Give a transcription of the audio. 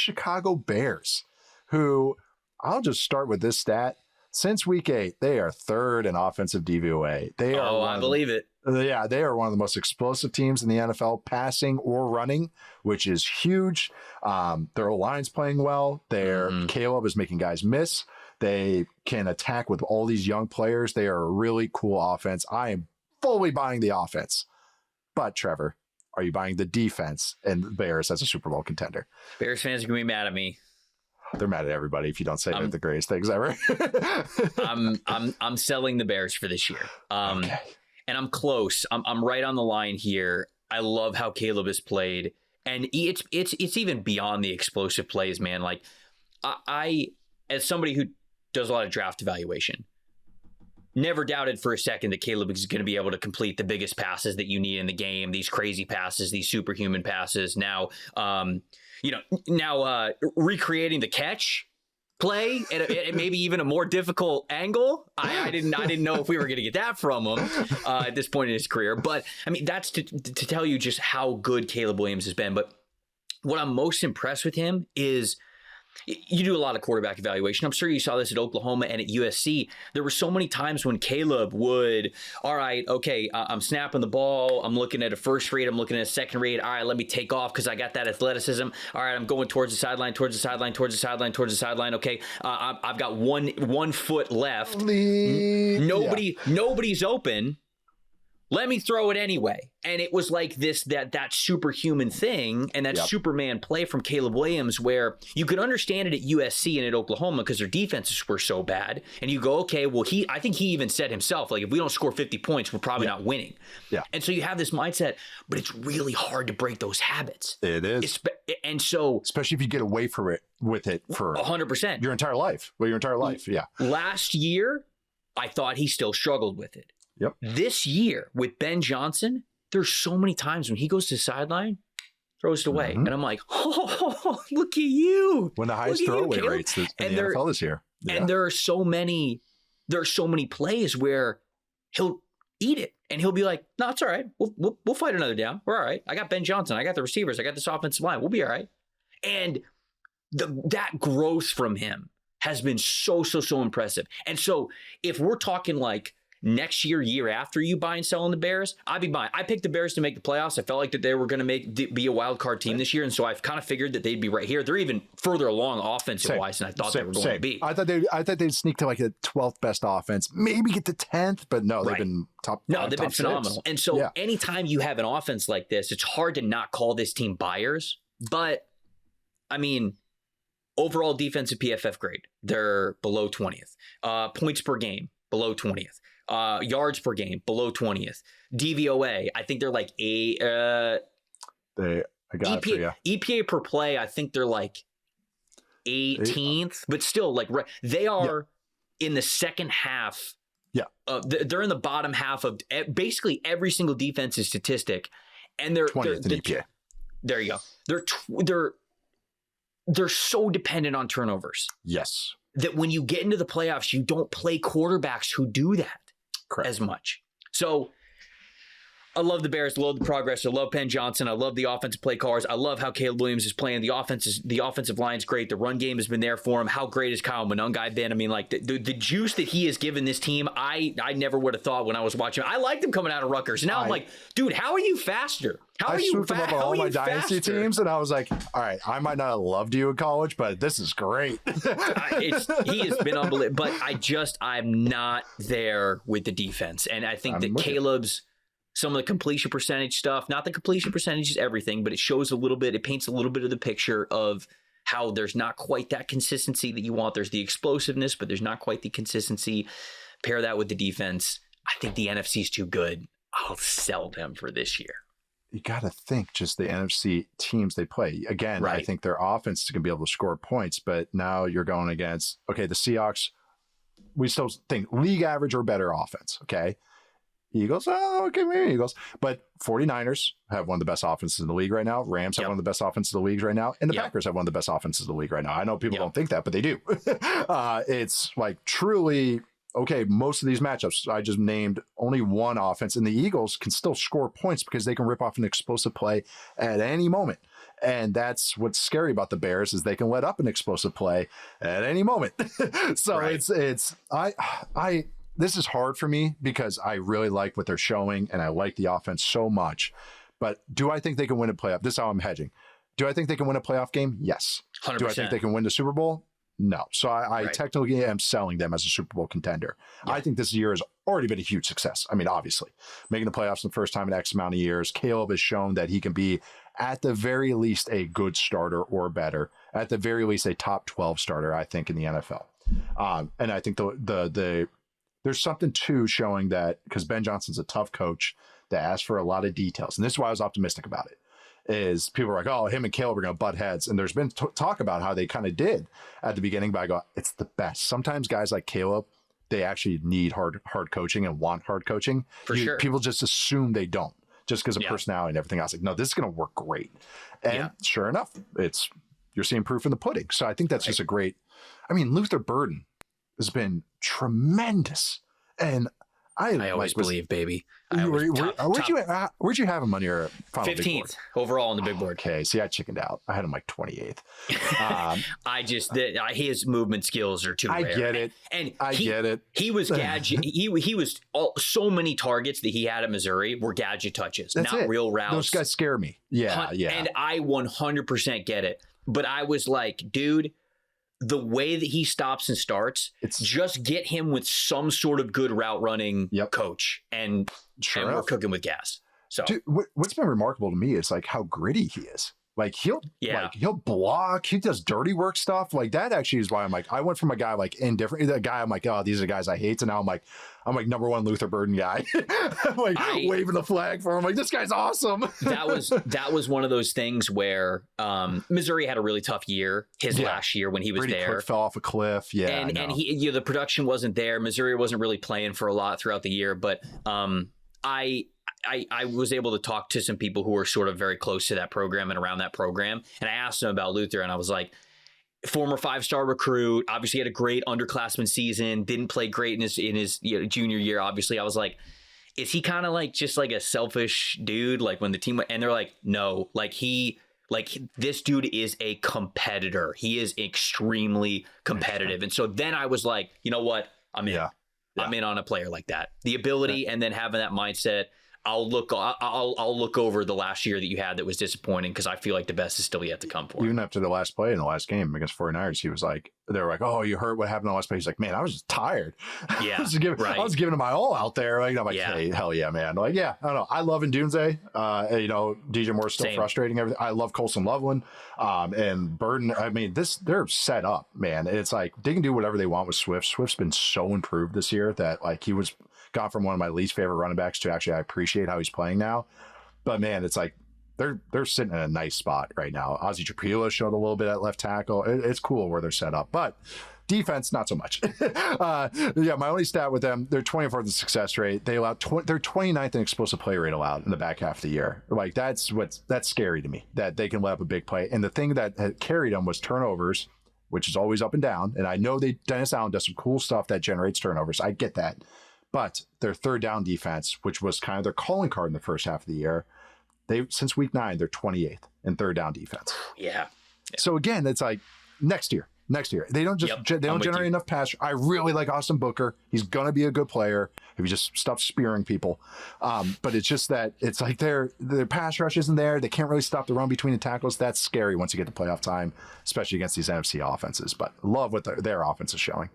Chicago Bears, who I'll just start with this stat. Since week 8, they are third in offensive DVOA. They are I believe it. Yeah, they are one of the most explosive teams in the NFL, passing or running, which is huge. Their O-line's playing well. Caleb is making guys miss. They can attack with all these young players. They are a really cool offense. I am fully buying the offense. But, Trevor, are you buying the defense and the Bears as a Super Bowl contender? Bears fans are going to be mad at me. They're mad at everybody if you don't say they're the greatest things ever. I'm selling the Bears for this year. Okay. And I'm close. I'm right on the line here. I love how Caleb has played. And it's even beyond the explosive plays, man. Like I as somebody who does a lot of draft evaluation, never doubted for a second that Caleb is going to be able to complete the biggest passes that you need in the game, these crazy passes, these superhuman passes. Now, recreating the catch play at maybe even a more difficult angle. I didn't know if we were going to get that from him at this point in his career. But I mean, that's to tell you just how good Caleb Williams has been. But what I'm most impressed with him is, you do a lot of quarterback evaluation. I'm sure you saw this at Oklahoma and at USC. There were so many times when Caleb would, all right, okay, I'm snapping the ball. I'm looking at a first read. I'm looking at a second read. All right, let me take off because I got that athleticism. All right, I'm going towards the sideline, towards the sideline, towards the sideline, towards the sideline. Okay, I've got one foot left. Nobody's open. Let me throw it anyway. And it was like that superhuman thing and that Superman play from Caleb Williams, where you could understand it at USC and at Oklahoma because their defenses were so bad. And you go, okay, well, I think he even said himself, like, if we don't score 50 points, we're probably not winning. Yeah. And so you have this mindset, but it's really hard to break those habits. It is. And so, especially if you get away from it with it for 100%, your entire life. Well, your entire life. Yeah. Last year, I thought he still struggled with it. Yep. This year with Ben Johnson, there's so many times when he goes to the sideline, throws it away. And I'm like, oh, look at you. One of the highest throwaway rates in the NFL this year. Yeah. And there are so many plays where he'll eat it and he'll be like, no, it's all right. We'll fight another down. We're all right. I got Ben Johnson. I got the receivers. I got this offensive line. We'll be all right. And that growth from him has been so impressive. And so if we're talking like next year after, you buy and sell on the Bears, I'd be buying. I picked the Bears to make the playoffs. I felt like that they were going to be a wild card team this year, and so I've kind of figured that they'd be right here. They're even further along offensive wise than I thought they were going to be. I thought they'd sneak to like a 12th best offense, maybe get to 10th, but no, they've been top. No, they've been phenomenal. 6. And so anytime you have an offense like this, it's hard to not call this team buyers. But I mean, overall defensive PFF grade, they're below 20th. Points per game, below 20th. Yards per game, below 20th. DVOA, I think they're like EPA per play, I think they're like 18th, but still, like, they are in the second half. Yeah. They're in the bottom half of basically every single defensive statistic, and they're 20th in EPA. There you go. They're so dependent on turnovers. Yes. That when you get into the playoffs, you don't play quarterbacks who do that. Correct. As much. So I love the Bears, love the progress. I love Penn Johnson. I love the offensive play callers. I love how Caleb Williams is playing. The offensive line's great. The run game has been there for him. How great has Kyle Monangai been? I mean, like the juice that he has given this team, I never would have thought when I was watching. I liked him coming out of Rutgers. Now I'm like, dude, how are you faster? I swooped him up on all my dynasty teams, and I was like, all right, I might not have loved you in college, but this is great. He has been unbelievable, but I'm not there with the defense. And I think that Caleb's, some of the completion percentage stuff, not the completion percentage is everything, but it shows a little bit, it paints a little bit of the picture of how there's not quite that consistency that you want. There's the explosiveness, but there's not quite the consistency. Pair that with the defense. I think the NFC is too good. I'll sell them for this year. You got to think just the NFC teams they play. Again, I think their offense is going to be able to score points, but now you're going against, the Seahawks, we still think league average or better offense, okay? Eagles, maybe Eagles. But 49ers have one of the best offenses in the league right now. Rams have one of the best offenses in the league right now. And the Packers have one of the best offenses in the league right now. I know people don't think that, but they do. It's like truly... Okay, most of these matchups, I just named only one offense, and the Eagles can still score points because they can rip off an explosive play at any moment. And that's what's scary about the Bears is they can let up an explosive play at any moment. So Right. this is hard for me because I really like what they're showing and I like the offense so much. But do I think they can win a playoff? This is how I'm hedging. Do I think they can win a playoff game? Yes. 100%. Do I think they can win the Super Bowl? No. So I Right. technically am selling them as a Super Bowl contender. Yeah. I think this year has already been a huge success. I mean, obviously, making the playoffs the first time in X amount of years. Caleb has shown that he can be, at the very least, a good starter or better. At the very least, a top 12 starter, I think, in the NFL. And I think there's something too showing that, because Ben Johnson's a tough coach that asks for a lot of details. And this is why I was optimistic about it. Is people are like, oh, him and Caleb are going to butt heads. And there's been talk about how they kind of did at the beginning, but I go, it's the best. Sometimes guys like Caleb, they actually need hard coaching and want hard coaching. For sure. People just assume they don't just because of personality and everything else. Like, no, this is going to work great. And sure enough, you're seeing proof in the pudding. So I think that's just a great, Luther Burden has been tremendous. And I always believe, baby. Where'd you have him on your final 15th overall on the big board? Okay, see, I chickened out. I had him like 28th. His movement skills are too rare. I get it. And I get it. He was gadget. he was so many targets that he had at Missouri were gadget touches, That's not it. real routes. Those guys scare me. Yeah. And I 100% get it. But I was like, dude, the way that he stops and starts, just get him with some sort of good route running coach, and we're cooking with gas. So, dude, what's been remarkable to me is like how gritty he is. Like he'll block, he does dirty work stuff. Like that actually is why I'm like, I went from a guy like indifferent, that guy I'm like, oh, these are guys I hate, to now I'm like number one Luther Burden guy. I'm like waving the flag for him. Like, this guy's awesome. that was one of those things where Missouri had a really tough year last year when he was there. Quick fell off a cliff. Yeah. And he, the production wasn't there. Missouri wasn't really playing for a lot throughout the year, but I was able to talk to some people who were sort of very close to that program and around that program. And I asked them about Luther, and I was like, former 5-star recruit, obviously had a great underclassman season, didn't play great in his junior year. Obviously, I was like, is he kind of like just like a selfish dude? Like when the team, and they're like, no, this dude is a competitor. He is extremely competitive. And so then I was like, you know what? I'm in. Yeah. I'm in on a player like that. The ability and then having that mindset. I'll look over the last year that you had that was disappointing, because I feel like the best is still yet to come for him. Even after the last play in the last game against 49ers, he was like, they were like, oh, you heard what happened on the last play? He's like, man, I was just tired. Yeah, I was giving it my all out there. Like, I'm like, hey, hell yeah, man. Like, yeah, I don't know. I love Ndunze. DJ Moore's still frustrating everything. I love Colson Loveland and Burden. I mean, they're set up, man. It's like they can do whatever they want with Swift. Swift's been so improved this year that like he was gone from one of my least favorite running backs to actually I appreciate how he's playing now. But man, it's like they're sitting in a nice spot right now. Ozzie Trapilo showed a little bit at left tackle. It's cool where they're set up, but defense not so much. My only stat with them, they're 24th in success rate. They allowed they're 29th in explosive play rate allowed in the back half of the year. Like that's scary to me, that they can let up a big play. And the thing that had carried them was turnovers, which is always up and down. And I know Dennis Allen does some cool stuff that generates turnovers. I get that. But their third down defense, which was kind of their calling card in the first half of the year, since week 9, they're 28th in third down defense. Yeah. So again, it's like next year. They don't generate enough pass. I really like Austin Booker. He's going to be a good player if he just stops spearing people. But it's just that it's like their pass rush isn't there. They can't really stop the run between the tackles. That's scary once you get to playoff time, especially against these NFC offenses. But love what their offense is showing.